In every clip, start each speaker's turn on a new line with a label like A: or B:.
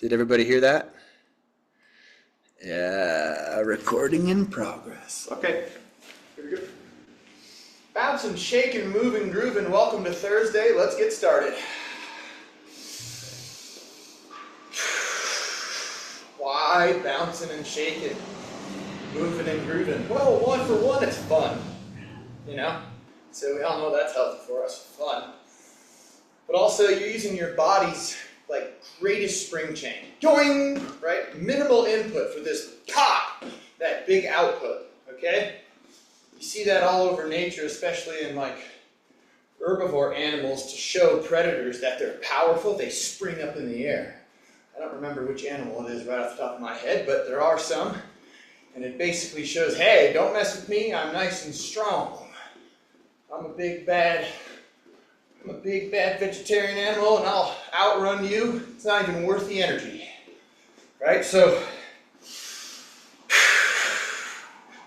A: Did everybody hear that? Yeah, recording in progress.
B: Okay, here we go. Bouncing, shaking, moving, grooving. Welcome to Thursday. Let's get started. Why bouncing and shaking, moving and grooving? Well, one for one, it's fun. You know? So we all know that's healthy for us, fun. But also you're using your body's greatest spring chain. Doing, right? Minimal input for this pop, that big output, okay? You see that all over nature, especially in herbivore animals, to show predators that they're powerful, they spring up in the air. I don't remember which animal it is right off the top of my head, but there are some. And it basically shows, hey, don't mess with me, I'm nice and strong. I'm a big bad vegetarian animal and I'll outrun you. It's not even worth the energy. Right? So,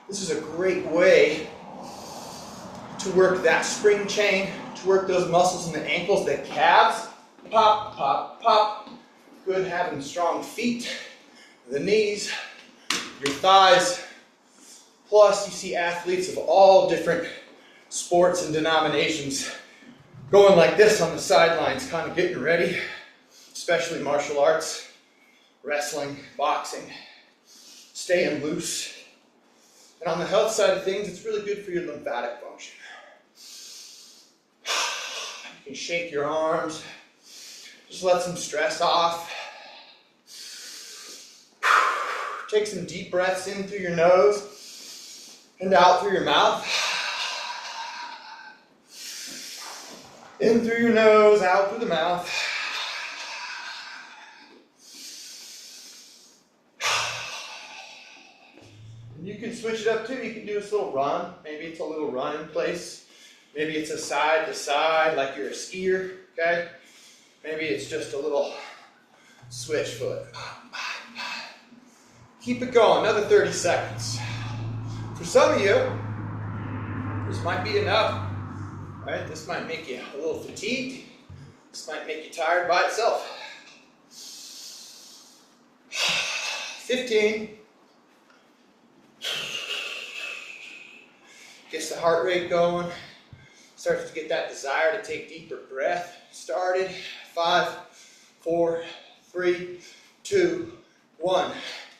B: this is a great way to work that spring chain, to work those muscles in the ankles, the calves. Pop, pop, pop. Good having strong feet, the knees, your thighs. Plus, you see athletes of all different sports and denominations going like this on the sidelines, kind of getting ready, especially martial arts, wrestling, boxing, staying loose. And on the health side of things, it's really good for your lymphatic function. You can shake your arms, just let some stress off. Take some deep breaths in through your nose and out through your mouth. In through your nose, out through the mouth. And you can switch it up too. You can do this little run. Maybe it's a little run in place. Maybe it's a side to side like you're a skier, okay? Maybe it's just a little switch foot. Keep it going, another 30 seconds. For some of you, this might be enough. Right? This might make you a little fatigued. This might make you tired by itself. 15. Gets the heart rate going. Starts to get that desire to take deeper breath started. 5, 4, 3, 2, 1.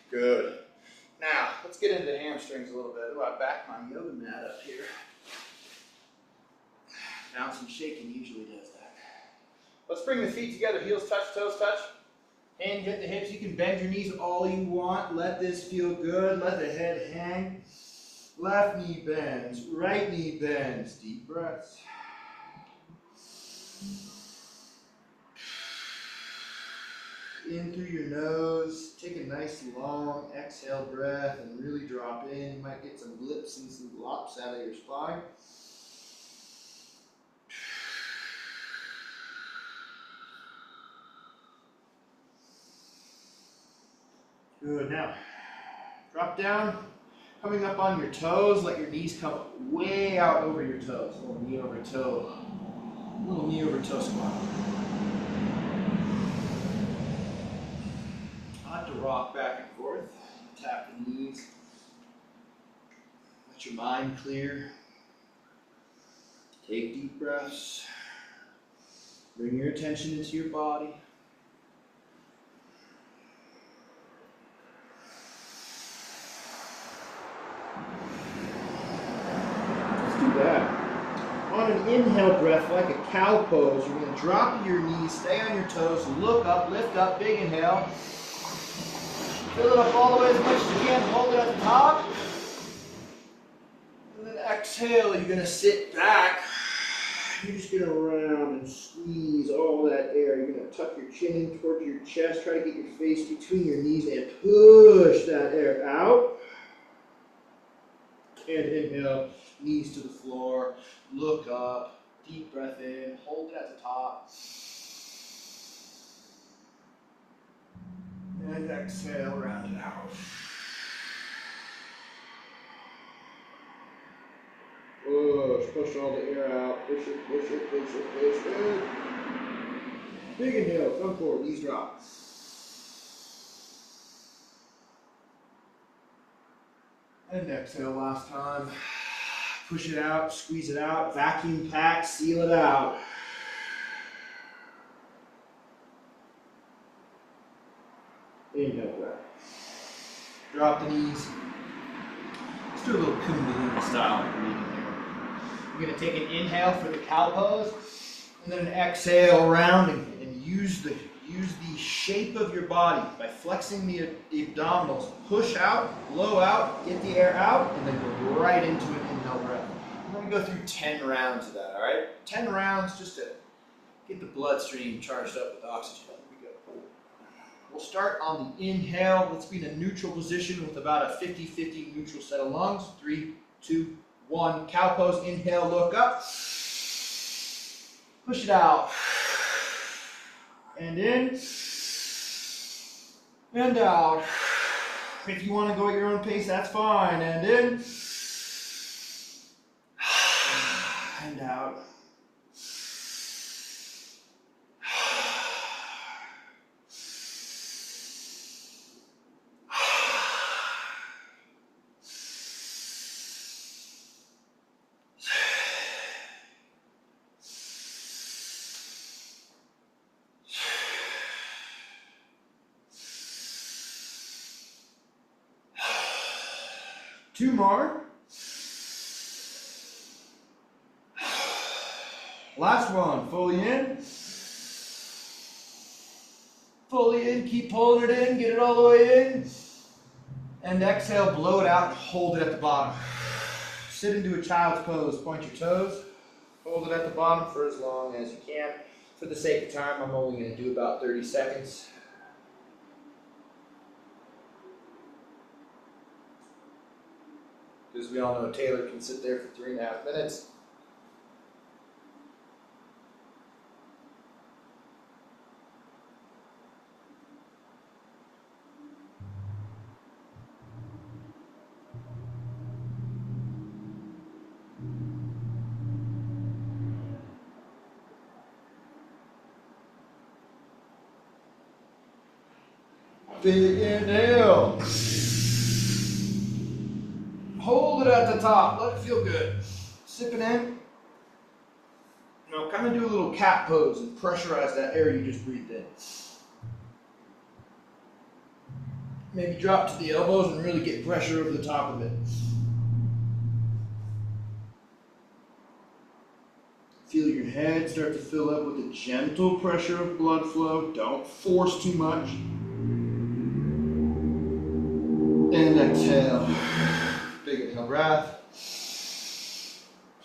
B: Good. Now, let's get into the hamstrings a little bit. I back my yoga mat up here. Bouncing, shaking usually does that. Let's bring the feet together. Heels touch, toes touch. Hand hit the hips. You can bend your knees all you want. Let this feel good. Let the head hang. Left knee bends. Right knee bends. Deep breaths. In through your nose. Take a nice long exhale breath and really drop in. You might get some blips and some lops out of your spine. Good. Now, drop down, coming up on your toes. Let your knees come way out over your toes. A little knee over toe. A little knee over toe squat. I like to rock back and forth. Tap the knees. Let your mind clear. Take deep breaths. Bring your attention into your body. On an inhale breath, like a cow pose, you're going to drop your knees, stay on your toes, look up, lift up, big inhale. Fill it up all the way as much as you can, hold it at the top. And then exhale, you're going to sit back. You're just going to round and squeeze all that air. You're going to tuck your chin in towards your chest, try to get your face between your knees and push that air out. And inhale. Knees to the floor, look up, deep breath in, hold it at the top. And exhale, round it out. Push all the air out, push it, push it, push it, push it. Big inhale, come forward, knees drop. And exhale last time. Push it out, squeeze it out, vacuum pack, seal it out. Inhale breath. Drop the knees. Let's do a little Kundalini style breathing here. We're going to take an inhale for the cow pose, and then an exhale rounding, and use the shape of your body by flexing the abdominals. Push out, blow out, get the air out, and then go right into an inhale breath. We're going to go through 10 rounds of that, all right? 10 rounds just to get the bloodstream charged up with oxygen. Here we go. We'll start on the inhale. Let's be in a neutral position with about a 50-50 neutral set of lungs. 3, 2, 1. Cow pose. Inhale, look up. Push it out. And in. And out. If you want to go at your own pace, that's fine. And in. And out. Two more. Last one. Fully in. Fully in. Keep pulling it in. Get it all the way in. And exhale. Blow it out. Hold it at the bottom. Sit into a child's pose. Point your toes. Hold it at the bottom for as long as you can. For the sake of time, I'm only going to do about 30 seconds. Because we all know Taylor can sit there for 3.5 minutes. Big inhale. Hold it at the top. Let it feel good. Sip it in. Now kind of do a little cat pose and pressurize that air you just breathed in. Maybe drop to the elbows and really get pressure over the top of it. Feel your head start to fill up with a gentle pressure of blood flow. Don't force too much. And exhale. Big inhale breath.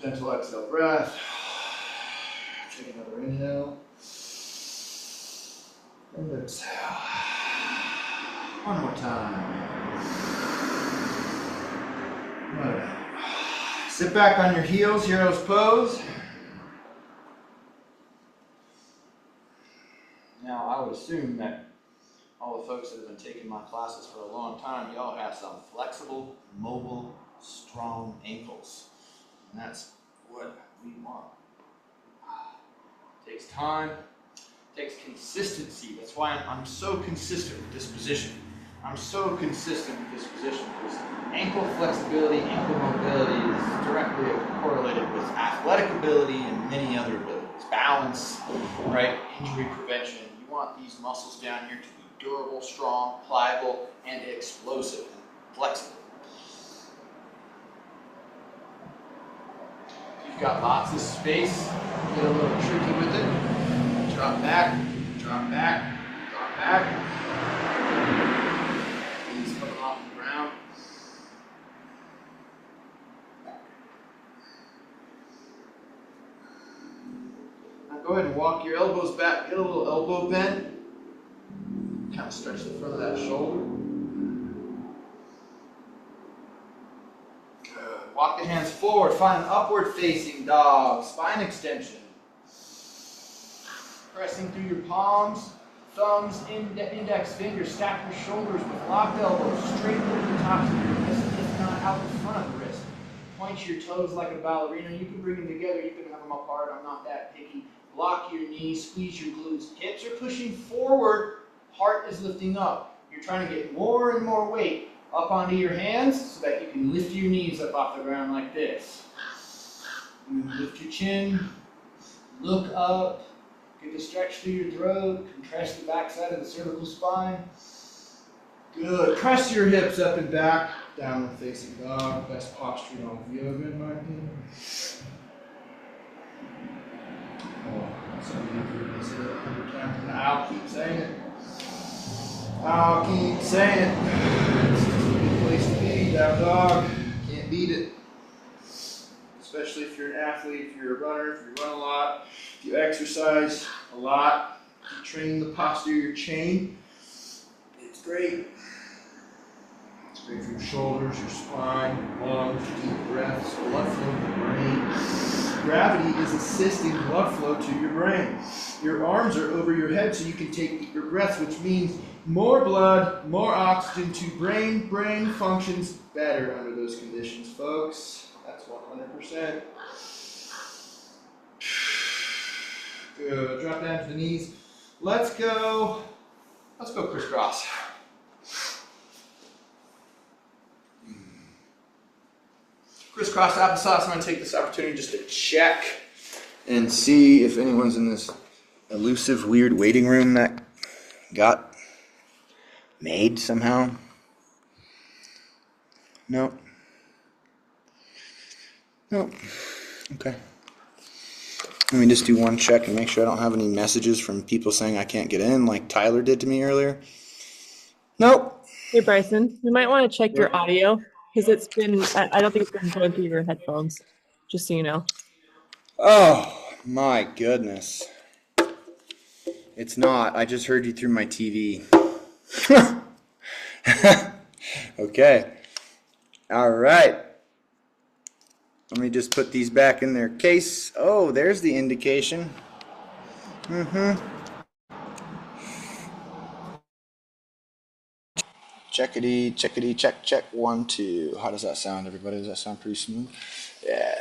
B: Gentle exhale breath. Take another inhale. And exhale. One more time. Let it out. Sit back on your heels, hero's pose. Now I would assume that all the folks that have been taking my classes for a long time, y'all have some flexible, mobile, strong ankles. And that's what we want. It takes time, it takes consistency. That's why I'm so consistent with this position. I'm so consistent with this position because ankle flexibility, ankle mobility is directly correlated with athletic ability and many other abilities. Balance, right? Injury prevention. You want these muscles down here to be durable, strong, pliable, and explosive, and flexible. If you've got lots of space, get a little tricky with it. Drop back, drop back, drop back. Knees coming off the ground. Now go ahead and walk your elbows back, get a little elbow bend. Kind of stretch the front of that shoulder. Good. Walk the hands forward. Find an upward facing dog. Spine extension. Pressing through your palms, thumbs, index fingers. Stack your shoulders with locked elbows straight over the tops of your wrists, if not out the front of the wrist. Point your toes like a ballerina. You can bring them together. You can have them apart. I'm not that picky. Block your knees. Squeeze your glutes. Hips are pushing forward. Heart is lifting up. You're trying to get more and more weight up onto your hands so that you can lift your knees up off the ground like this. Lift your chin, look up, get the stretch through your throat, compress the backside of the cervical spine. Good. Press your hips up and back, downward facing dog. Best posture in all of yoga, in my opinion. Oh, some of you have heard me say that 100 times, and I'll keep saying it. I'll keep saying it. It's just a good place to be, down dog. Can't beat it. Especially if you're an athlete, if you're a runner, if you run a lot, if you exercise a lot, if you train the posture of your chain. It's great. It's great for your shoulders, your spine, your lungs, deep breaths, blood flow to the brain. Gravity is assisting blood flow to your brain. Your arms are over your head so you can take deeper breaths, which means more blood, more oxygen to brain. Brain functions better under those conditions, folks. That's 100%. Good. Drop down to the knees. Let's go crisscross. Crisscross applesauce. I'm going to take this opportunity just to check and see if anyone's in this elusive, weird waiting room that got made somehow. No. No. Okay. Let me just do one check and make sure I don't have any messages from people saying I can't get in like Tyler did to me earlier. Nope.
C: Hey Bryson, you might want to check your audio because I don't think it's been going through your headphones, just so you know.
B: Oh, my goodness. It's not. I just heard you through my TV. Okay. All right. Let me just put these back in their case. Oh, there's the indication. Checkity, checkity, check, check. 1, 2. How does that sound, everybody? Does that sound pretty smooth? Yeah.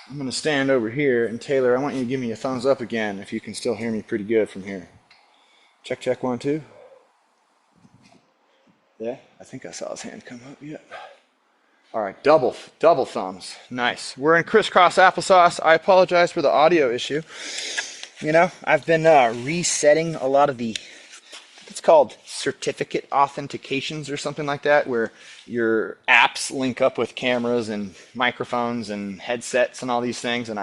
B: I'm going to stand over here. And Taylor, I want you to give me a thumbs up again if you can still hear me pretty good from here. Check, check. 1, 2. Yeah, I think I saw his hand come up. Yep. All right, double thumbs. Nice. We're in crisscross applesauce. I apologize for the audio issue. You know, I've been resetting a lot of it's called certificate authentications or something like that, where your apps link up with cameras and microphones and headsets and all these things. And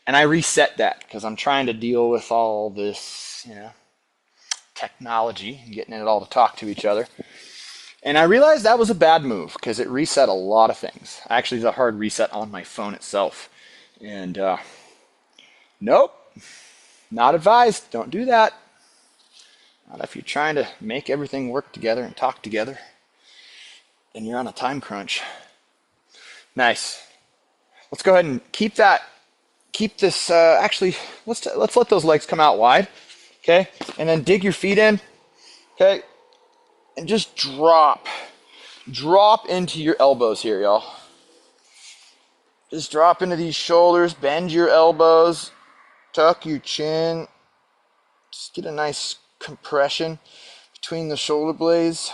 B: I reset that because I'm trying to deal with all this, technology and getting it all to talk to each other. And I realized that was a bad move because it reset a lot of things. Actually, it's a hard reset on my phone itself. And nope, not advised. Don't do that. Not if you're trying to make everything work together and talk together and you're on a time crunch. Nice. Let's go ahead and keep this, actually, let's let those legs come out wide. Okay? And then dig your feet in. Okay? And just drop into your elbows here, y'all. Just drop into these shoulders, bend your elbows, tuck your chin. Just get a nice compression between the shoulder blades.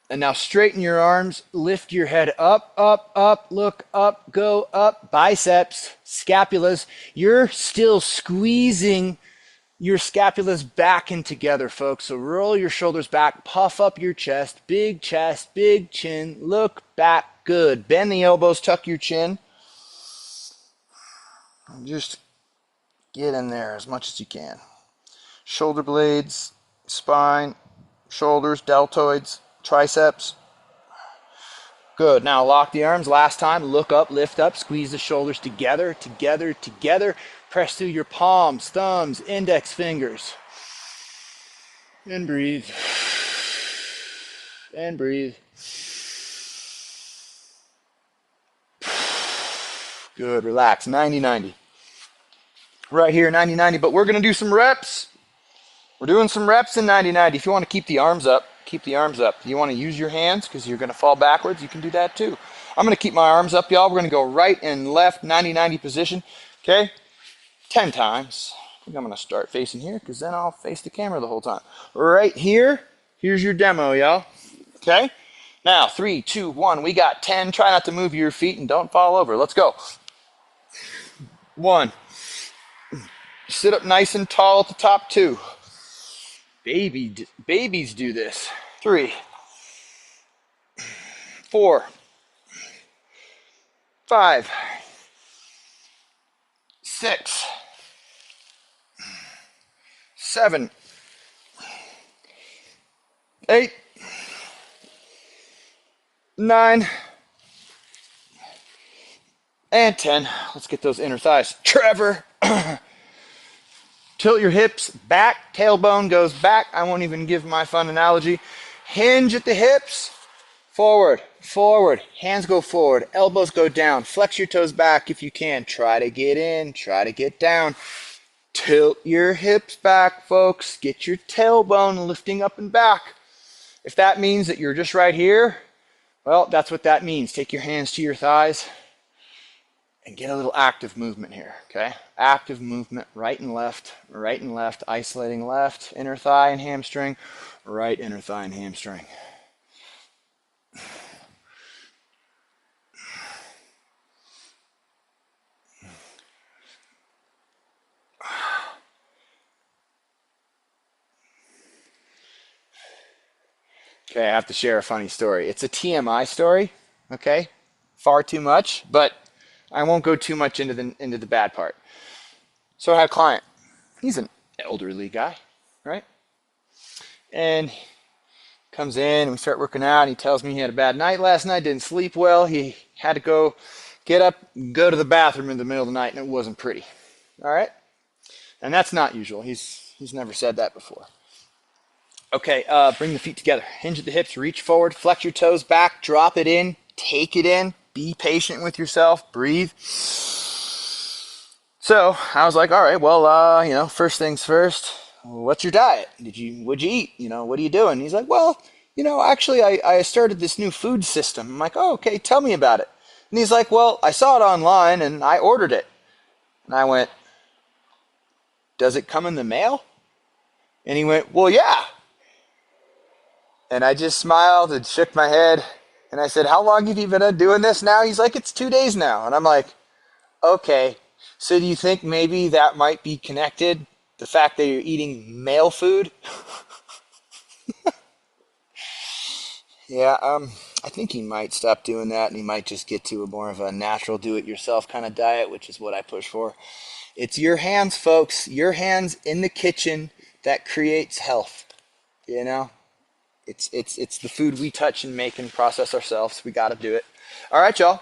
B: And now straighten your arms, lift your head up, up, up, look up, go up, biceps, scapulas. You're still squeezing your scapulas back and together, folks. So roll your shoulders back, puff up your chest, big chin, look back, good. Bend the elbows, tuck your chin. And just get in there as much as you can. Shoulder blades, spine, shoulders, deltoids, triceps. Good. Now lock the arms. Last time, look up, lift up, squeeze the shoulders together, together, together. Press through your palms, thumbs, index fingers. And breathe. And breathe. Good. Relax. 90-90. Right here, 90-90. But we're going to do some reps. We're doing some reps in 90-90. If you want to keep the arms up, keep the arms up. If you want to use your hands because you're going to fall backwards, you can do that too. I'm going to keep my arms up, y'all. We're going to go right and left, 90-90 position. Okay? 10 times. I think I'm going to start facing here because then I'll face the camera the whole time. Right here, here's your demo, y'all. Okay? Now, 3, 2, 1. We got 10. Try not to move your feet and don't fall over. Let's go. 1. Sit up nice and tall at the top. 2. Babies do this. 3, 4, 5, 6, 7, 8, 9, and 10. Let's get those inner thighs. Trevor. Tilt your hips back, tailbone goes back. I won't even give my fun analogy. Hinge at the hips, forward, forward. Hands go forward, elbows go down. Flex your toes back if you can. Try to get in, try to get down. Tilt your hips back, folks. Get your tailbone lifting up and back. If that means that you're just right here, well, that's what that means. Take your hands to your thighs and get a little active movement here, okay? Active movement, right and left, isolating left inner thigh and hamstring, right inner thigh and hamstring. Okay, I have to share a funny story. It's a TMI story, okay? Far too much, but I won't go too much into the bad part. So I had a client. He's an elderly guy, right? And comes in and we start working out and he tells me he had a bad night last night, didn't sleep well. He had to go get up, go to the bathroom in the middle of the night and it wasn't pretty. All right? And that's not usual. He's never said that before. Okay, bring the feet together. Hinge at the hips, reach forward, flex your toes back, drop it in, take it in, be patient with yourself, breathe. So I was like, all right, well, first things first, what's your diet? What'd you eat? What are you doing? And he's like, well, actually I started this new food system. I'm like, oh, okay, tell me about it. And he's like, well, I saw it online and I ordered it. And I went, does it come in the mail? And he went, well, yeah. And I just smiled and shook my head. And I said, how long have you been doing this now? He's like, it's 2 days now. And I'm like, okay. So do you think maybe that might be connected? The fact that you're eating male food? Yeah, I think he might stop doing that and he might just get to a more of a natural do-it-yourself kind of diet, which is what I push for. It's your hands, folks. Your hands in the kitchen that creates health. It's the food we touch and make and process ourselves. We got to do it. All right, y'all.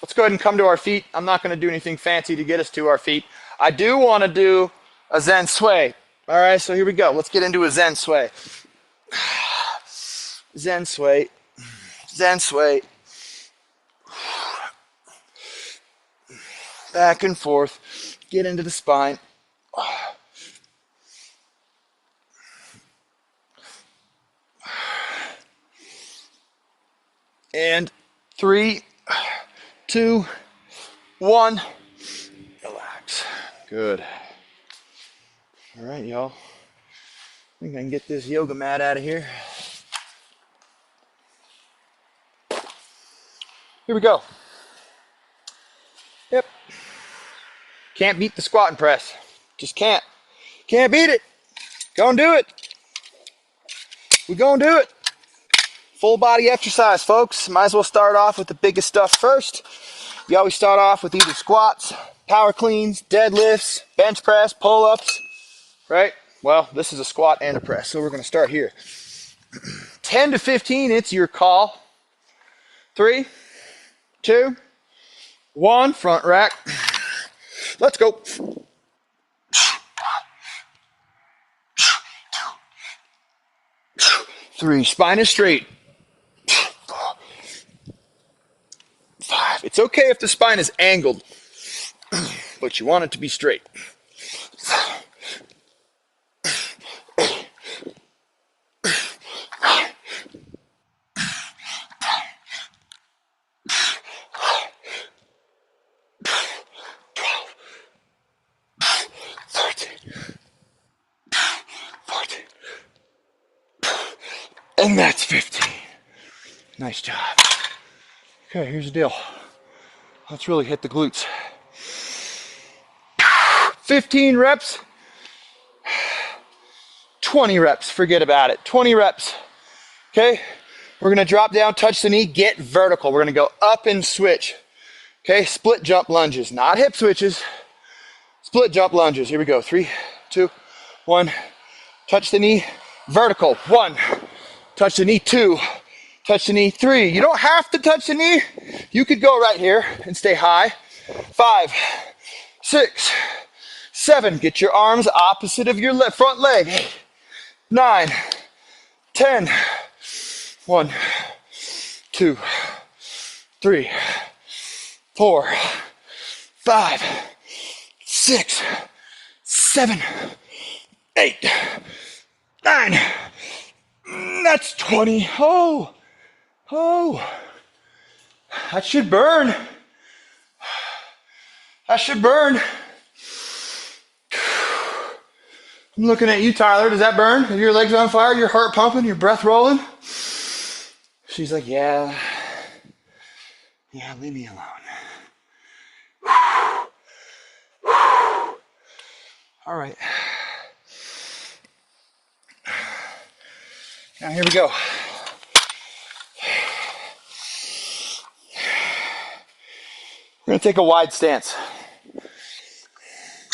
B: Let's go ahead and come to our feet. I'm not going to do anything fancy to get us to our feet. I do want to do a Zen sway. All right, so here we go. Let's get into a Zen sway. Zen sway. Zen sway. Back and forth. Get into the spine. And 3, 2, 1. Relax. Good. All right, y'all. I think I can get this yoga mat out of here. Here we go. Yep. Can't beat the squat and press. Just can't. Can't beat it. Gonna do it. We're gonna do it. Full body exercise, folks. Might as well start off with the biggest stuff first. You always start off with either squats, power cleans, deadlifts, bench press, pull-ups, right? Well, this is a squat and a press, so we're gonna start here. 10 to 15, it's your call. 3, 2, 1, front rack. Let's go. 3, spine is straight. 5, it's okay if the spine is angled, but you want it to be straight. 14, and that's 15.
D: Nice job. Okay, here's the deal. Let's really hit the glutes. 15 reps, 20 reps, forget about it. 20 reps, okay? We're gonna drop down, touch the knee, get vertical. We're gonna go up and switch, okay? Split jump lunges, not hip switches. Split jump lunges, here we go. 3, 2, 1. Touch the knee, vertical, 1. Touch the knee, 2. Touch the knee, 3. You don't have to touch the knee. You could go right here and stay high. 5, 6, 7. Get your arms opposite of your front leg. 8, 9, 10. 1, 2, 3, 4, 5, 6, 7, 8, 9. That's 20. Oh, that should burn. That should burn. I'm looking at you, Tyler. Does that burn? Are your legs on fire? Your heart pumping? Your breath rolling? She's like, yeah, leave me alone. All right. Now here we go. We're gonna take a wide stance.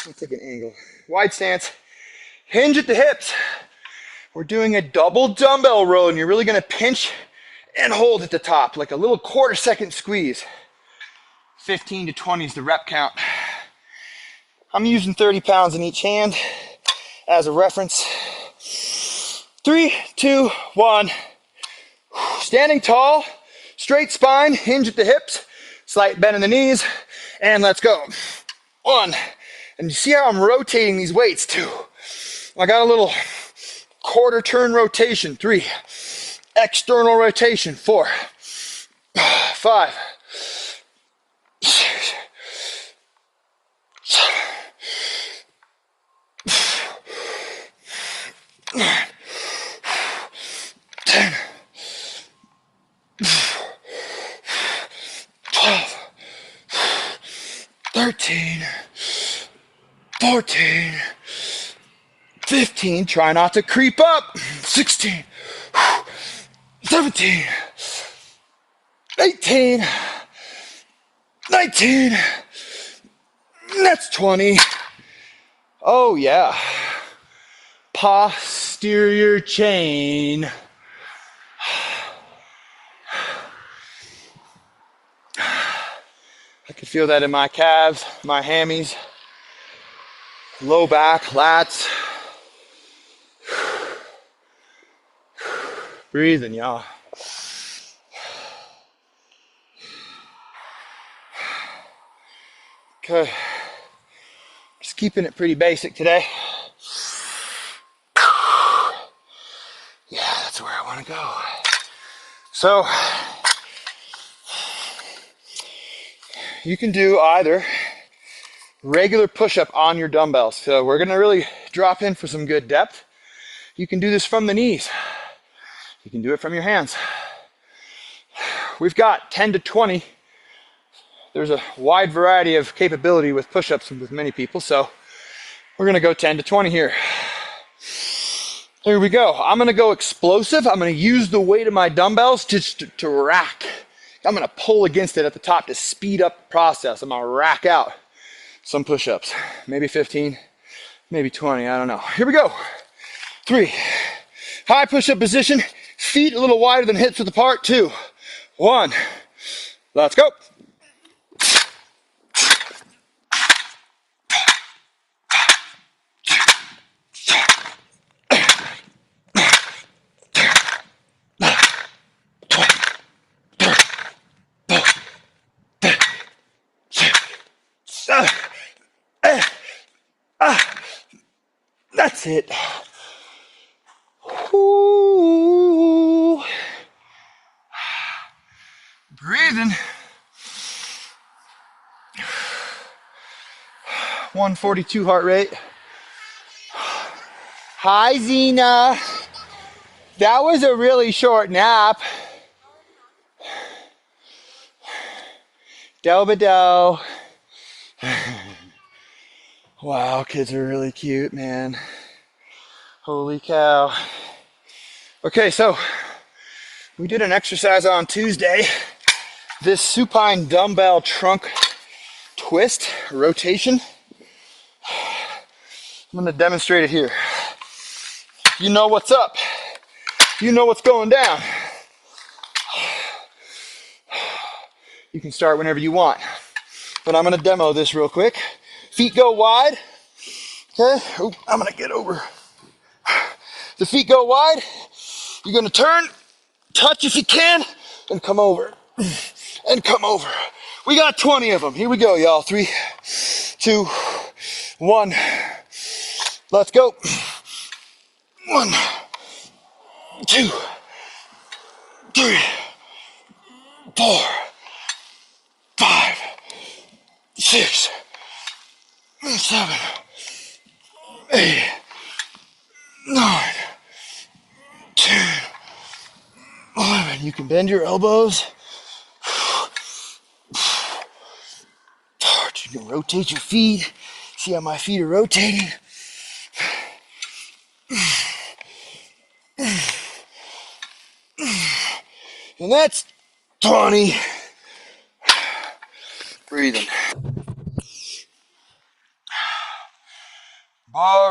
D: Let's take an angle. Wide stance. Hinge at the hips. We're doing a double dumbbell row, and you're really gonna pinch and hold at the top, like a little quarter-second squeeze. 15 to 20 is the rep count. I'm using 30 pounds in each hand as a reference. 3, 2, 1. Standing tall, straight spine, hinge at the hips, slight bend in the knees, and let's go. 1. And you see how I'm rotating these weights too. I got a little quarter turn rotation. 3. External rotation. 4. 5. 6. 9. 10. 12. 13. 14. 15. Try not to creep up. 16. 17. 18. 19. That's 20. Oh yeah. Posterior chain. I can feel that in my calves, my hammies, low back, lats. Breathing, y'all. Okay. Just keeping it pretty basic today. Yeah, that's where I want to go. So, you can do either regular push-up on your dumbbells. So we're going to really drop in for some good depth. You can do this from the knees. You can do it from your hands. We've got 10 to 20. There's a wide variety of capability with push-ups with many people, so we're going to go 10 to 20 here. Here we go. I'm going to go explosive. I'm going to use the weight of my dumbbells just to rack. I'm going to pull against it at the top to speed up the process. I'm going to rack out some push-ups. Maybe 15, maybe 20, I don't know. Here we go. 3. High push-up position. Feet a little wider than hips width apart. 2, 1. Let's go. That's it. Ooh. Breathing. 142 heart rate. Hi, Zena. That was a really short nap. Dobe-do. Wow, kids are really cute, man. Holy cow. Okay, so we did an exercise on Tuesday. This supine dumbbell trunk twist, rotation. I'm gonna demonstrate it here. You know what's up. You know what's going down. You can start whenever you want. But I'm gonna demo this real quick. Feet go wide. Okay, oop, I'm gonna get over. The feet go wide. You're gonna turn, touch if you can, and come over. And come over. We got 20 of them. Here we go, y'all. 3, 2, 1. Let's go. 1, 2, 3, 4, 5, 6, 7, 8, 9, 10, 11. You can bend your elbows. You can rotate your feet. See how my feet are rotating? And that's 20. Breathing.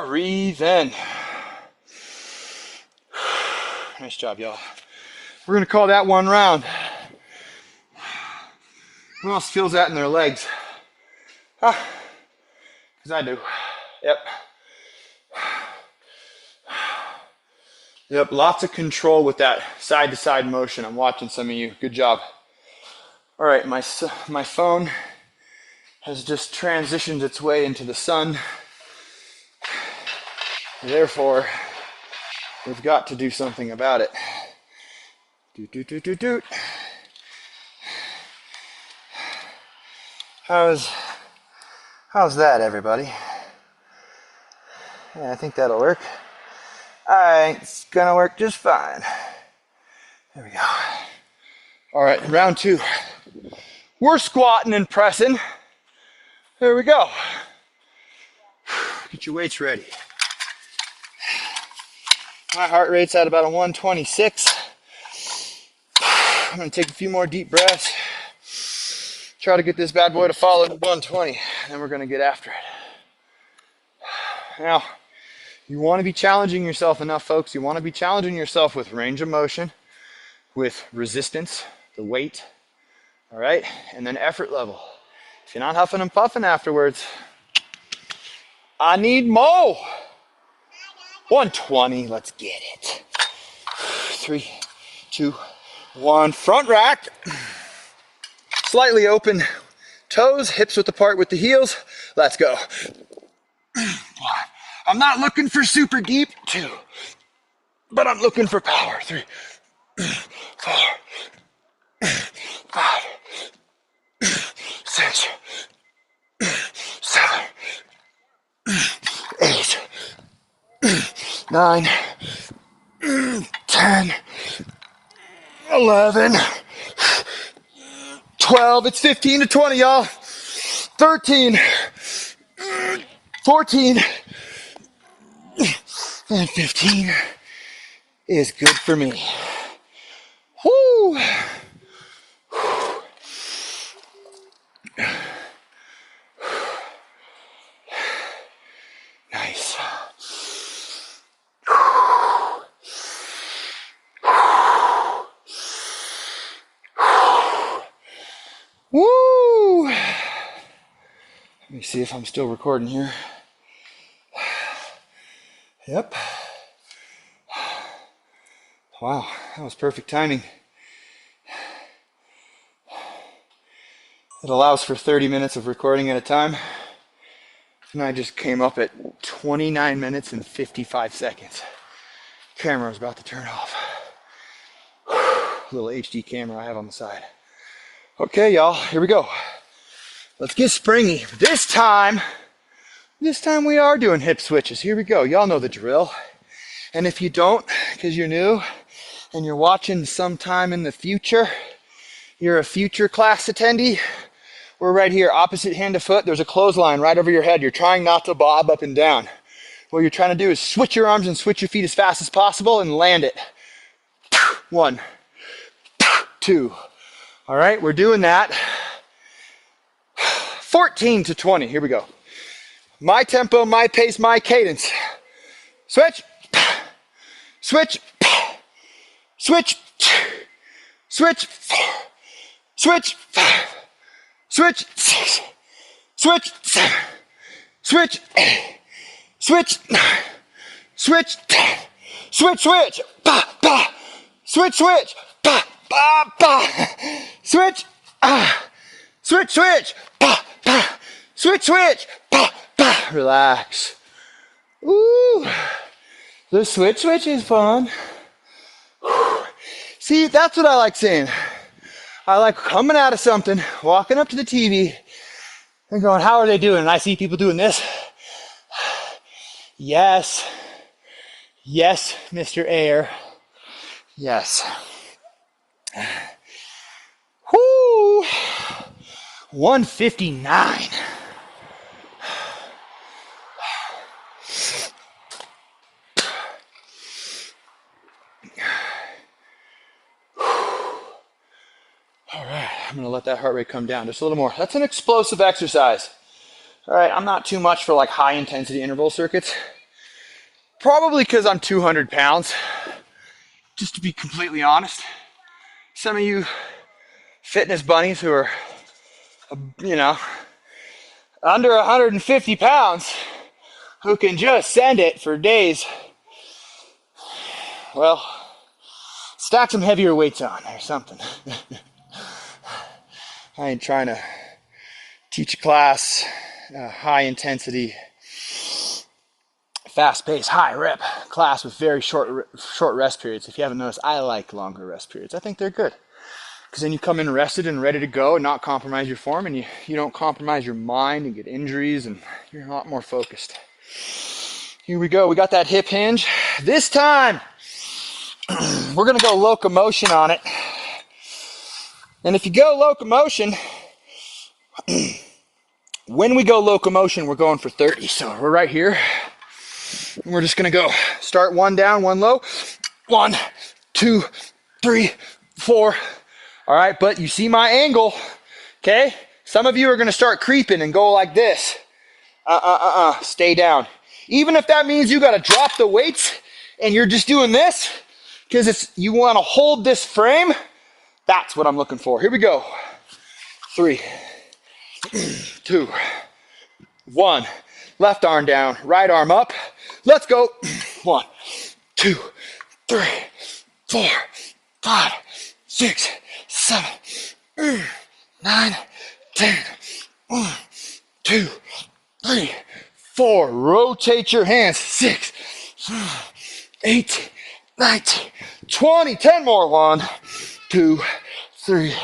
D: Breathing. Nice job, y'all. We're gonna call that one round. Who else feels that in their legs? Huh? Because I do. Yep. Yep, lots of control with that side-to-side motion. I'm watching some of you. Good job. All right, my phone has just transitioned its way into the sun. Therefore, we've got to do something about it. Doot, doot, doot, doot, doot. How's that, everybody? Yeah, I think that'll work. Alright, it's gonna work just fine. There we go. Alright, round 2. We're squatting and pressing. There we go. Get your weights ready. My heart rate's at about a 126. I'm gonna take a few more deep breaths. Try to get this bad boy to follow 120, and then we're gonna get after it. Now, you want to be challenging yourself enough, folks. You want to be challenging yourself with range of motion, with resistance, the weight, all right? And then effort level. If you're not huffing and puffing afterwards, I need more. 120, let's get it. 3, 2, 1, front rack. Slightly open toes, hips width apart with the heels. Let's go. 1. I'm not looking for super deep. 2. But I'm looking for power. 3, 4, 5, 6, 7, 8, 9, 10, 11, 12. It's 15 to 20, y'all. 13, 14, and 15 is good for me. Woo! Nice. Woo! Let me see if I'm still recording here. Yep. Wow, that was perfect timing. It allows for 30 minutes of recording at a time. And I just came up at 29 minutes and 55 seconds. Camera's about to turn off. Little HD camera I have on the side. Okay, y'all, here we go. Let's get springy. This time we are doing hip switches. Here we go. Y'all know the drill. And if you don't, because you're new and you're watching sometime in the future, you're a future class attendee, We're right here, opposite hand to foot. There's a clothesline right over your head. You're trying not to bob up and down. What you're trying to do is switch your arms and switch your feet as fast as possible and land it. 1, 2. All right, we're doing that. 14 to 20. Here we go. My tempo, my pace, my cadence. Switch. Switch. Switch. Switch. Switch. Switch. 6. Switch. 7. Switch. 8. Switch. 9. Switch. 10. Switch. Switch. Ba ba. Switch. Switch. Ba ba ba. Switch. Switch. Switch. Ba ba. Switch. Switch. Ba ba. Relax. Ooh. The switch is fun. See, that's what I like saying. I like coming out of something, walking up to the TV, and going, how are they doing? And I see people doing this. Yes. Yes, Mr. Air. Yes. Whoo! 159. All right, I'm gonna let that heart rate come down just a little more. That's an explosive exercise. All right, I'm not too much for like high intensity interval circuits. Probably because I'm 200 pounds, just to be completely honest. Some of you fitness bunnies who are, you know, under 150 pounds, who can just send it for days. Well, stack some heavier weights on or something. I ain't trying to teach a class, high intensity, fast pace, high rep class with very short rest periods. If you haven't noticed, I like longer rest periods. I think they're good because then you come in rested and ready to go and not compromise your form, and you don't compromise your mind and get injuries, and you're a lot more focused. Here we go. We got that hip hinge. This time, we're going to go locomotion on it. And if you go locomotion, when we go locomotion, we're going for 30. So we're right here. And we're just going to go start one down, one low. 1, 2, 3, 4. All right, but you see my angle, okay? Some of you are going to start creeping and go like this. Stay down. Even if that means you got to drop the weights and you're just doing this because you want to hold this frame, that's what I'm looking for. Here we go. 3, 2, 1. Left arm down, right arm up. Let's go. 1, 2, 3, 4, 5, 6, 7, 8, 9, 10. 1, 2, 3, 4. Rotate your hands. 6, 18, 19, 20. 10 more. 1, 2, 3,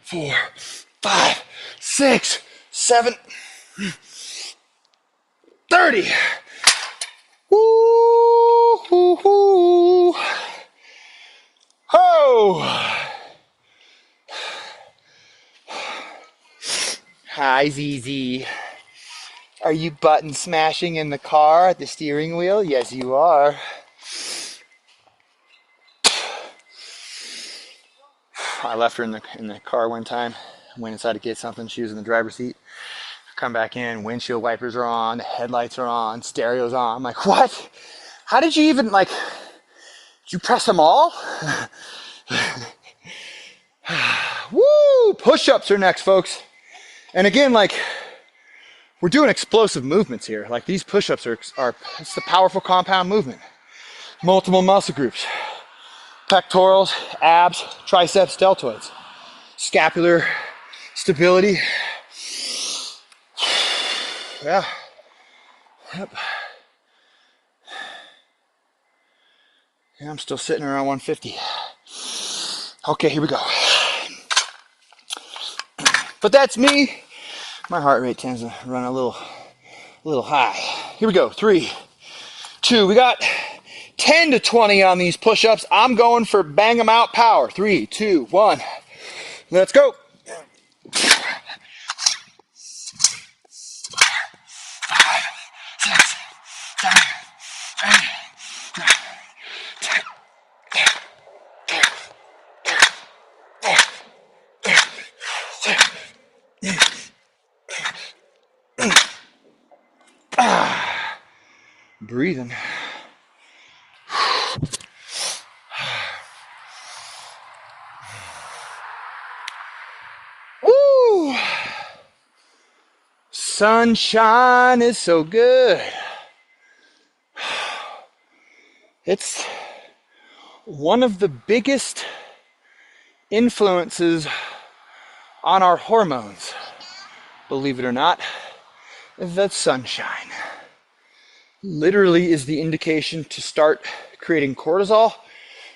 D: 4, 5, 6, 7, 30. Woo, hoo, hoo. Oh. Hi, ZZ. Are you button smashing in the car at the steering wheel? Yes, you are. I left her in the car one time. Went inside to get something. She was in the driver's seat. Come back in, windshield wipers are on, the headlights are on, stereo's on. I'm like, what? How did you even, did you press them all? Woo! Push-ups are next, folks. And again, we're doing explosive movements here. These push-ups are it's the powerful compound movement. Multiple muscle groups. Pectorals, abs, triceps, deltoids. Scapular stability. Yeah. Yep. Yeah, I'm still sitting around 150. Okay, here we go. But that's me. My heart rate tends to run a little high. Here we go. 3, 2. We got 10 to 20 on these push-ups. I'm going for bang 'em out power. 3, 2, 1. Let's go. breathing. Woo! Sunshine is so good. It's one of the biggest influences on our hormones, believe it or not, that sunshine literally is the indication to start creating cortisol,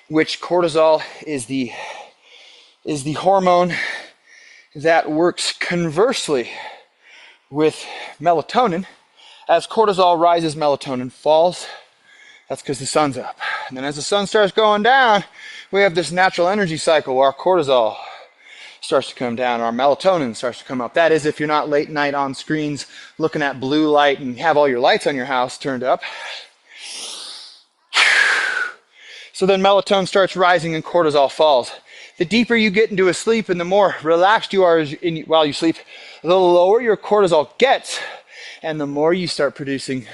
D: which cortisol is the hormone that works conversely with melatonin. As cortisol rises, melatonin falls. That's because the sun's up. And then as the sun starts going down, we have this natural energy cycle where our cortisol starts to come down, our melatonin starts to come up. That is, if you're not late night on screens looking at blue light and have all your lights on your house turned up. So then melatonin starts rising and cortisol falls. The deeper you get into a sleep and the more relaxed you are while you sleep, the lower your cortisol gets and the more you start producing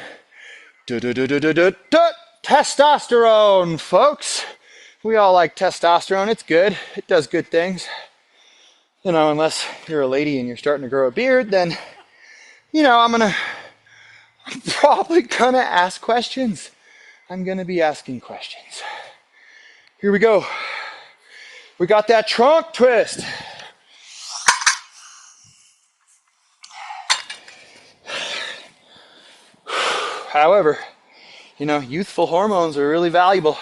D: testosterone, folks. We all like testosterone. It's good. It does good things. You know, unless you're a lady and you're starting to grow a beard, then, you know, I'm probably gonna ask questions. I'm gonna be asking questions. Here we go. We got that trunk twist. However, you know, youthful hormones are really valuable.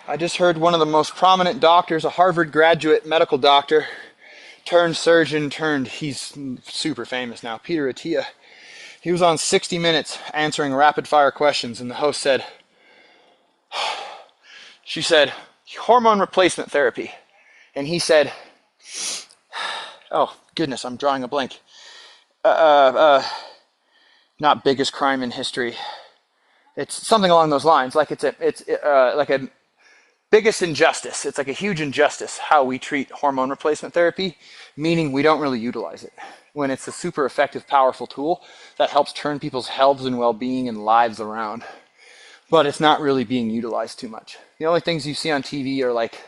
D: I just heard one of the most prominent doctors, a Harvard graduate medical doctor, turned surgeon, he's super famous now, Peter Attia. He was on 60 Minutes answering rapid fire questions, and the host said, she said, hormone replacement therapy. And he said, oh goodness, I'm drawing a blank. Not biggest crime in history. It's something along those lines. Like it's like a biggest injustice. It's like a huge injustice how we treat hormone replacement therapy, meaning we don't really utilize it when it's a super effective, powerful tool that helps turn people's health and well-being and lives around. But it's not really being utilized too much. The only things you see on TV are like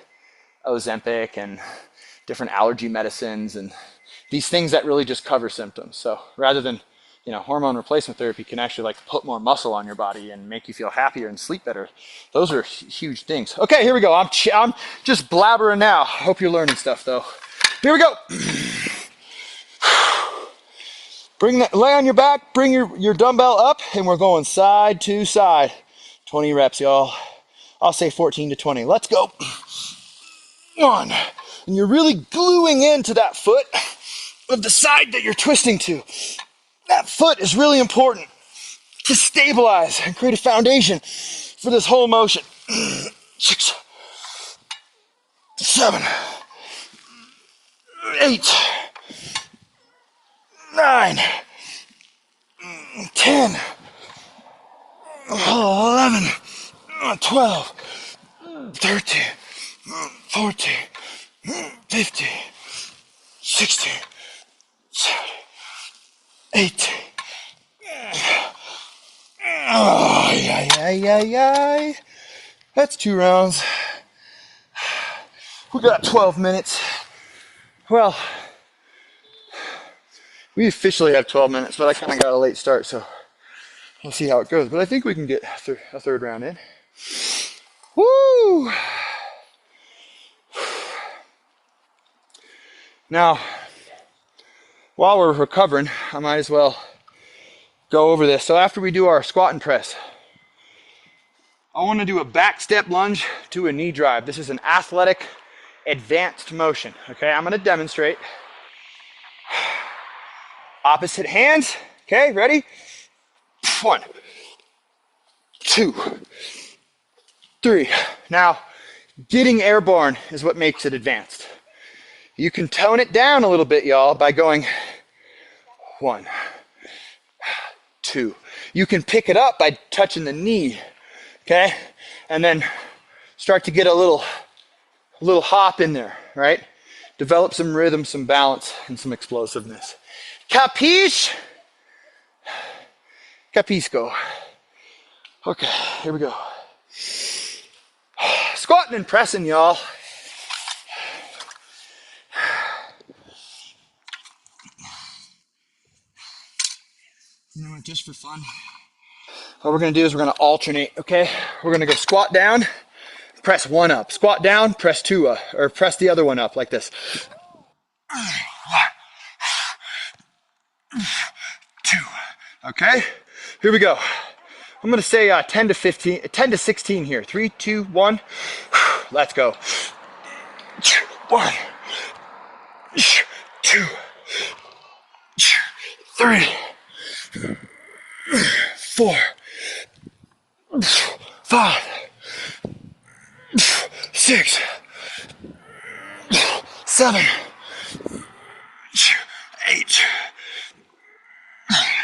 D: Ozempic and different allergy medicines and these things that really just cover symptoms. So rather than, you know, hormone replacement therapy can actually like put more muscle on your body and make you feel happier and sleep better. Those are huge things. Okay, here we go. I'm just blabbering now. Hope you're learning stuff though. Here we go. Lay on your back, bring your dumbbell up, and we're going side to side. 20 reps, y'all. I'll say 14 to 20. Let's go. 1. And you're really gluing into that foot of the side that you're twisting to. That foot is really important to stabilize and create a foundation for this whole motion. 6, 7, 8, 9, 10, 11, 12, 13, 14, 15, 16, 17, 18. Oh, yeah. That's 2 rounds. We got 12 minutes. Well, we officially have 12 minutes, but I kind of got a late start, so we'll see how it goes. But I think we can get a third round in. Woo! Now, while we're recovering, I might as well go over this. So after we do our squat and press, I want to do a back step lunge to a knee drive. This is an athletic, advanced motion. Okay, I'm going to demonstrate. Opposite hands. Okay, ready? 1, 2, 3. Now, getting airborne is what makes it advanced. You can tone it down a little bit, y'all, by going 1, 2. You can pick it up by touching the knee, okay? And then start to get a little hop in there, right? Develop some rhythm, some balance, and some explosiveness. Capiche? Capisco. Okay, here we go. Squatting and pressing, y'all. You know what, just for fun, what we're gonna do is we're gonna alternate, okay? We're gonna go squat down, press one up. Squat down, press two up, or press the other one up like this. 2. Okay, here we go. I'm gonna say 10 to 15, 10 to 16 here. 3, 2, 1. Let's go. 1, 2, 3, 4, 5, 6, 7, 8,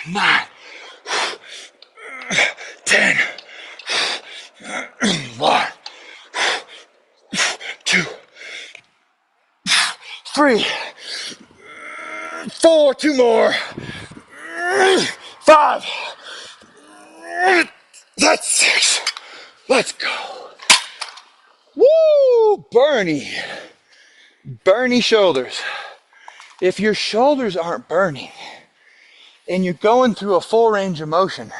D: 9, 10. 1, 2, 3, 4, 2 more. 5. That's 6. Let's go. Woo! Burny shoulders. If your shoulders aren't burning and you're going through a full range of motion,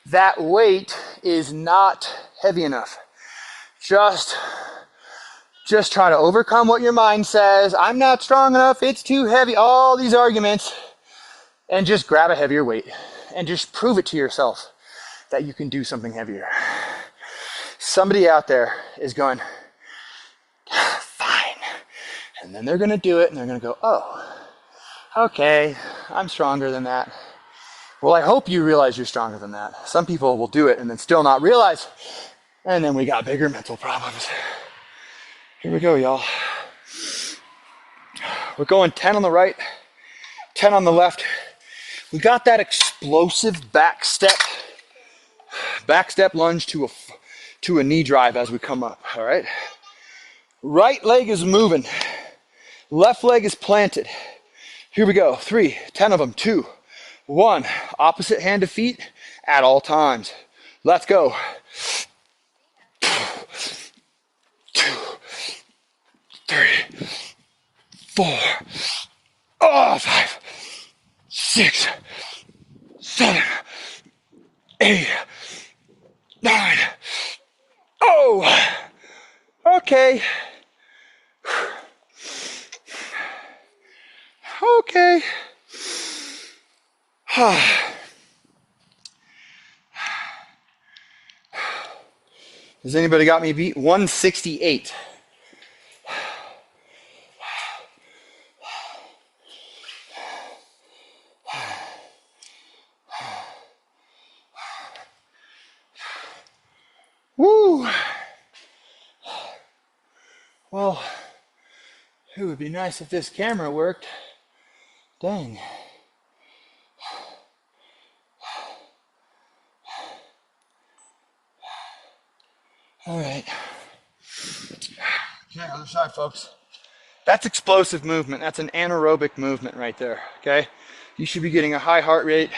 D: that weight is not heavy enough. Just try to overcome what your mind says. I'm not strong enough. It's too heavy. All these arguments. And just grab a heavier weight and just prove it to yourself that you can do something heavier. Somebody out there is going, fine. And then they're going to do it and they're going to go, oh, okay, I'm stronger than that. Well, I hope you realize you're stronger than that. Some people will do it and then still not realize. And then we got bigger mental problems. Here we go, y'all. We're going 10 on the right, 10 on the left. We got that explosive back step lunge to a knee drive as we come up, all right? Right leg is moving. Left leg is planted. Here we go. 3, 10 of them. 2, 1. Opposite hand to feet at all times. Let's go. 2, 3, 4. Oh, 5, 6, 7, 8, 9. Oh, okay. Okay. Has anybody got me beat? 168. Woo! Well, it would be nice if this camera worked. Dang. All right. Okay, other side, folks. That's explosive movement. That's an anaerobic movement right there, okay? You should be getting a high heart rate,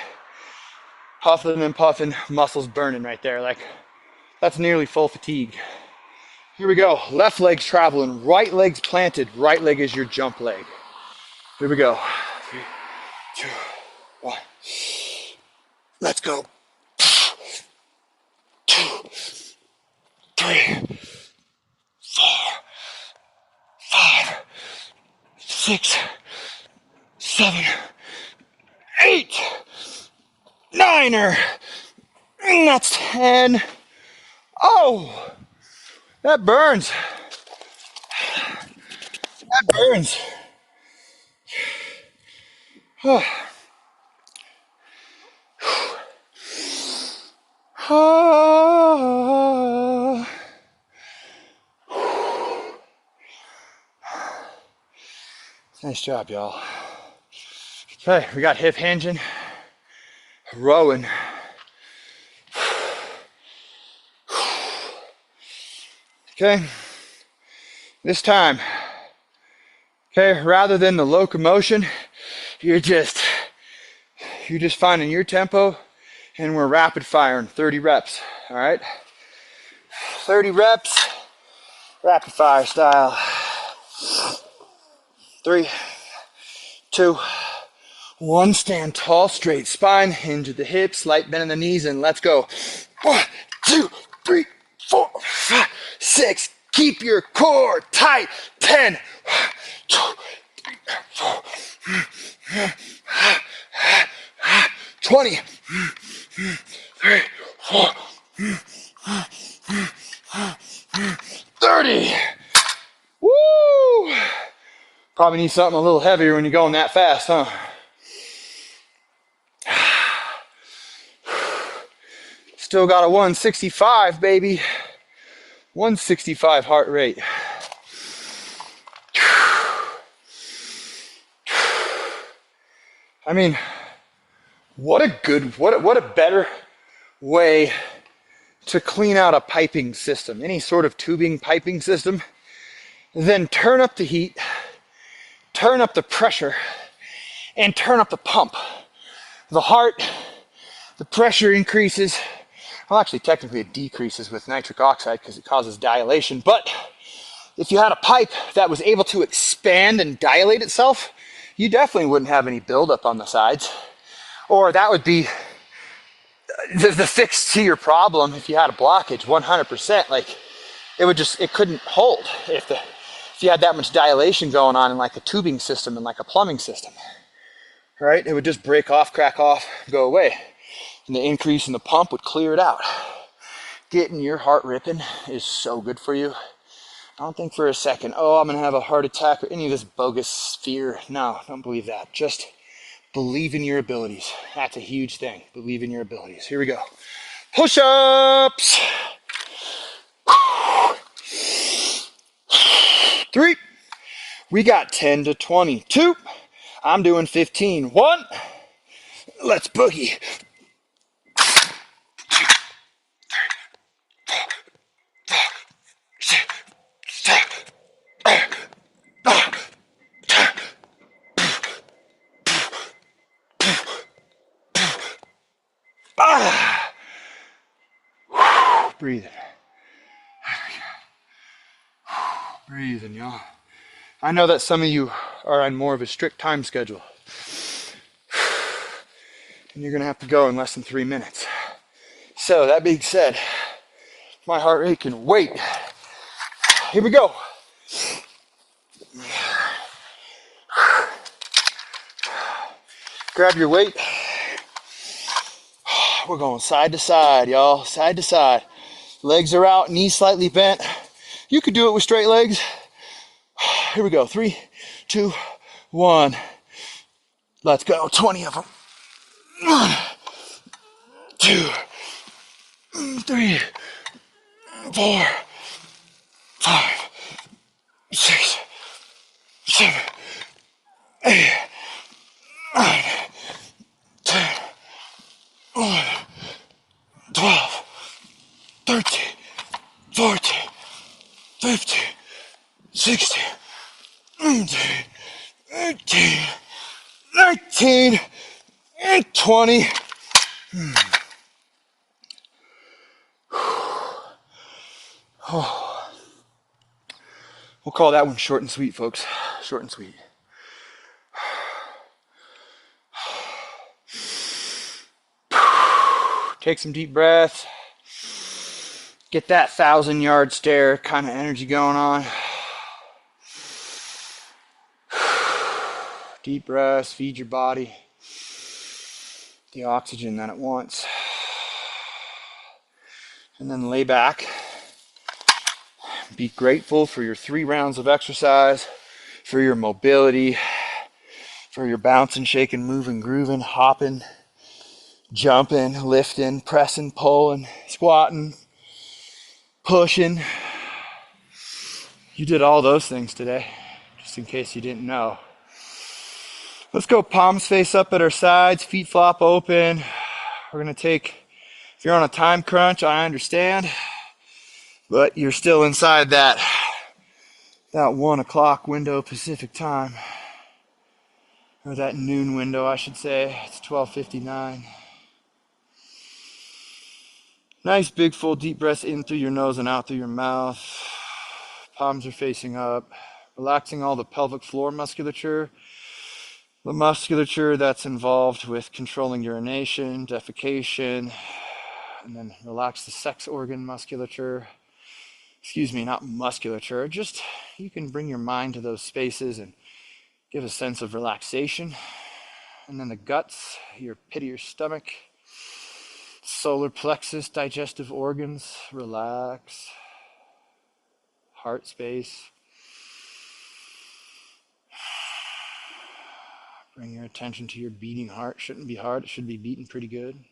D: huffing and puffing, muscles burning right there. Like, that's nearly full fatigue. Here we go. Left leg's traveling, right leg's planted. Right leg is your jump leg. Here we go. 3, 2, 1. Let's go. 2, 3, 4, 5, 6, 7, 8, 9er. And that's 10. Oh, that burns. That burns. Oh. Oh. Nice job, y'all. Okay, we got hip hinging, rowing. Okay, this time, okay, rather than the locomotion, you're just finding your tempo and we're rapid firing 30 reps. All right, 30 reps, rapid fire style. 3, 2, 1. Stand tall, straight spine, hinge at the hips, light bend in the knees, and let's go. 1, 2, 3, 4, 5, 6. Keep your core tight. 10, 1, 2, 3, 4, 20, 3, 4, 30. Woo! Probably need something a little heavier when you're going that fast, huh? Still got a 165, baby. 165 heart rate. I mean, what a better way to clean out a piping system, any sort of tubing piping system, than turn up the heat, turn up the pressure, and turn up the pump. The heart, the pressure increases. Well, actually, technically it decreases with nitric oxide because it causes dilation. But if you had a pipe that was able to expand and dilate itself, you definitely wouldn't have any buildup on the sides. Or that would be the fix to your problem if you had a blockage, 100%. Like, it couldn't hold if you had that much dilation going on in like a tubing system and like a plumbing system. Right? It would just break off, crack off, go away. And the increase in the pump would clear it out. Getting your heart ripping is so good for you. I don't think for a second, oh, I'm going to have a heart attack or any of this bogus fear. No, don't believe that. Just believe in your abilities. That's a huge thing. Believe in your abilities. Here we go. Push-ups. 3. We got 10 to 20. 2. I'm doing 15. 1. Let's boogie. 2. Breathing. Breathing, y'all. I know that some of you are on more of a strict time schedule. And you're going to have to go in less than 3 minutes. So, that being said, my heart rate can wait. Here we go. Grab your weight. We're going side to side, y'all. Side to side. Legs are out, knees slightly bent. You could do it with straight legs. Here we go. 3, 2, 1. Let's go. 20 of them. 1, 2, 3, 4, 5, 6, 7, 8, 9, 10, 11, 12, 13, 14, 15, 16, 17, 18, 19, and 20. Oh. We'll call that one short and sweet, folks. Short and sweet. Take some deep breaths. Get that 1,000-yard stare kind of energy going on. Deep breaths, feed your body the oxygen that it wants. And then lay back. Be grateful for your 3 rounds of exercise, for your mobility, for your bouncing, shaking, moving, grooving, hopping, jumping, lifting, pressing, pulling, squatting, pushing. You did all those things today, just in case you didn't know. Let's go palms face up at our sides, feet flop open. We're going to take, if you're on a time crunch, I understand, but you're still inside that 1 o'clock window Pacific time, or that noon window, I should say. It's 12:59. Nice big full deep breaths in through your nose and out through your mouth. Palms are facing up. Relaxing all the pelvic floor musculature. The musculature that's involved with controlling urination, defecation, and then relax the sex organ musculature. Excuse me, not musculature. Just you can bring your mind to those spaces and give a sense of relaxation. And then the guts, your pit of your stomach, solar plexus, digestive organs, relax. Heart space. Bring your attention to your beating heart. Shouldn't be hard. It should be beating pretty good.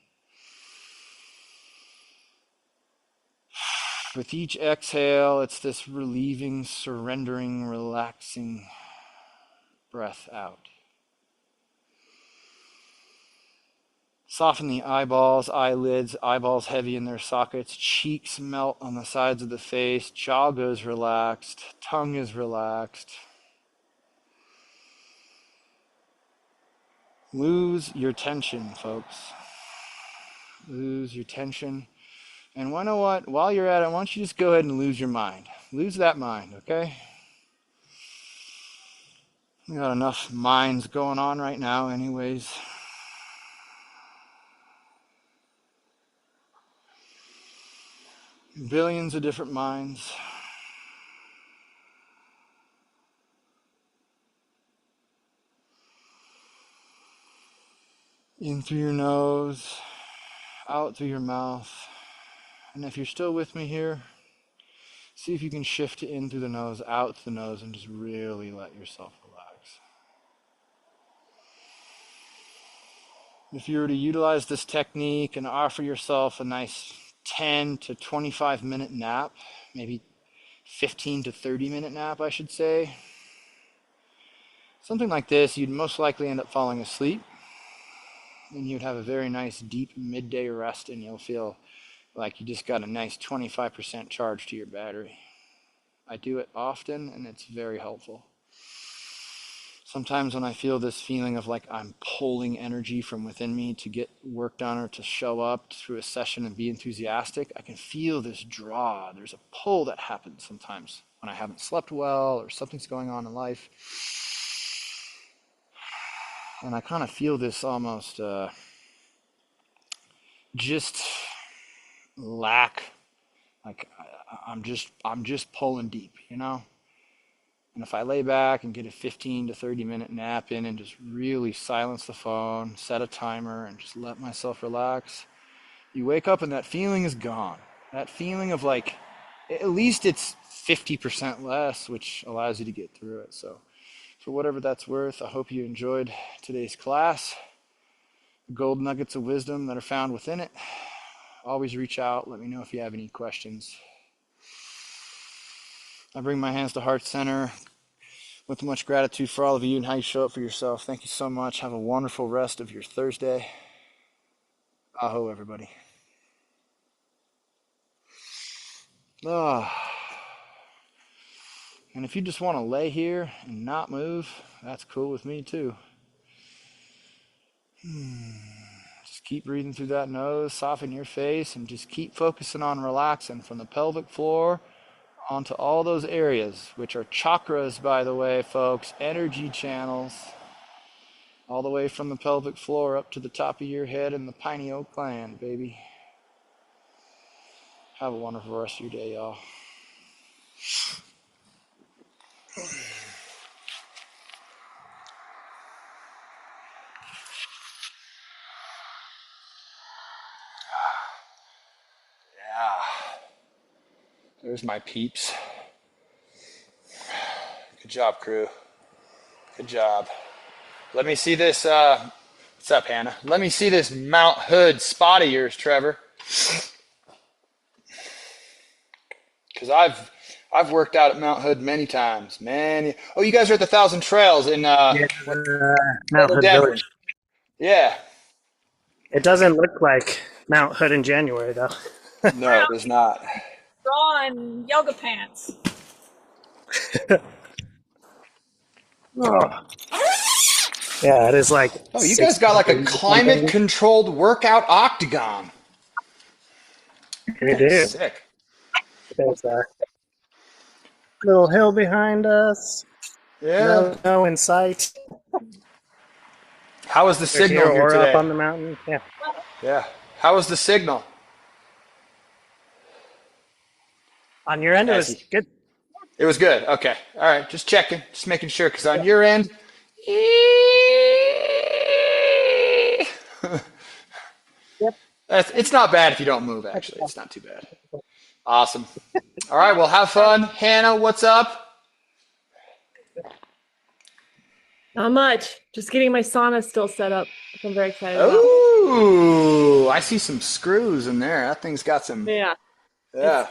D: With each exhale, it's this relieving, surrendering, relaxing breath out. Soften the eyeballs, eyelids, eyeballs heavy in their sockets, cheeks melt on the sides of the face, jaw goes relaxed, tongue is relaxed. Lose your tension, folks. Lose your tension. And you know what? While you're at it, why don't you just go ahead and lose your mind? Lose that mind, okay? We got enough minds going on right now anyways. Billions of different minds. In through your nose, out through your mouth. And if you're still with me here, see if you can shift to in through the nose, out through the nose, and just really let yourself relax. If you were to utilize this technique and offer yourself a nice 10 to 25 minute nap, maybe 15 to 30 minute nap, I should say, something like this, you'd most likely end up falling asleep. And you'd have a very nice deep midday rest, and you'll feel like you just got a nice 25% charge to your battery. I do it often, and it's very helpful. Sometimes when I feel this feeling of like I'm pulling energy from within me to get work done or to show up through a session and be enthusiastic, I can feel this draw. There's a pull that happens sometimes when I haven't slept well or something's going on in life. And I kind of feel this almost just lack, like I'm just pulling deep, you know? And if I lay back and get a 15 to 30 minute nap in and just really silence the phone, set a timer, and just let myself relax, you wake up and that feeling is gone. That feeling of like, at least it's 50% less, which allows you to get through it. So for whatever that's worth, I hope you enjoyed today's class. The gold nuggets of wisdom that are found within it. Always reach out. Let me know if you have any questions. I bring my hands to heart center with much gratitude for all of you and how you show up for yourself. Thank you so much. Have a wonderful rest of your Thursday. Aho, everybody. And if you just want to lay here and not move, that's cool with me too. Just keep breathing through that nose, soften your face, and just keep focusing on relaxing from the pelvic floor onto all those areas, which are chakras, by the way, folks, energy channels, all the way from the pelvic floor up to the top of your head and the pineal gland, baby. Have a wonderful rest of your day, y'all. Yeah. There's my peeps. Good job, crew. Good job. Let me see this. What's up, Hannah? Let me see this Mount Hood spot of yours, Trevor. Because I've worked out at Mount Hood many times. Oh, you guys are at the Thousand Trails in
E: Yeah, Mount Hood
D: Denver.
E: Village.
D: Yeah.
E: It doesn't look like Mount Hood in January, though.
D: No, it does not.
F: Bra and yoga pants.
E: Oh. Yeah, it is like
D: Oh, you guys
E: 60
D: got like a
E: degrees or something.
D: climate-controlled workout octagon.
E: We do.
D: Sick.
E: There's a little hill behind us.
D: Yeah.
E: No in sight.
D: How was the
E: They're
D: signal
E: here
D: here
E: or up
D: today?
E: on the mountain. Yeah.
D: Yeah. How was the signal?
E: On your end, it
D: As
E: was
D: you-
E: good.
D: It was good. Okay. All right. Just checking. Just making sure. Because on your end,
C: Yep.
D: it's not bad if you don't move, actually. It's not too bad. Awesome. All right. Well, have fun. Hannah, what's up?
C: Not much. Just getting my sauna still set up, which I'm very excited about.
D: Oh, I see some screws in there. That thing's got some.
C: Yeah.
D: Yeah.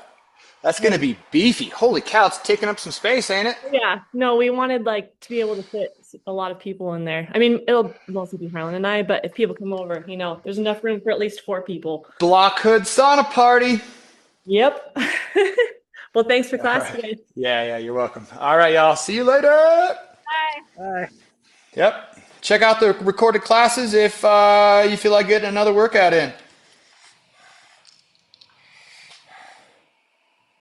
D: That's going to be beefy. Holy cow. It's taking up some space, ain't it?
C: Yeah. No, we wanted like to be able to fit a lot of people in there. I mean, it'll mostly be Harlan and I, but if people come over, there's enough room for at least 4 people.
D: Block Hood sauna party.
C: Yep. Well, thanks for
D: All
C: class
D: right.
C: today.
D: Yeah, you're welcome. All right, y'all. See you later.
E: Bye.
D: Yep. Check out the recorded classes if you feel like getting another workout in.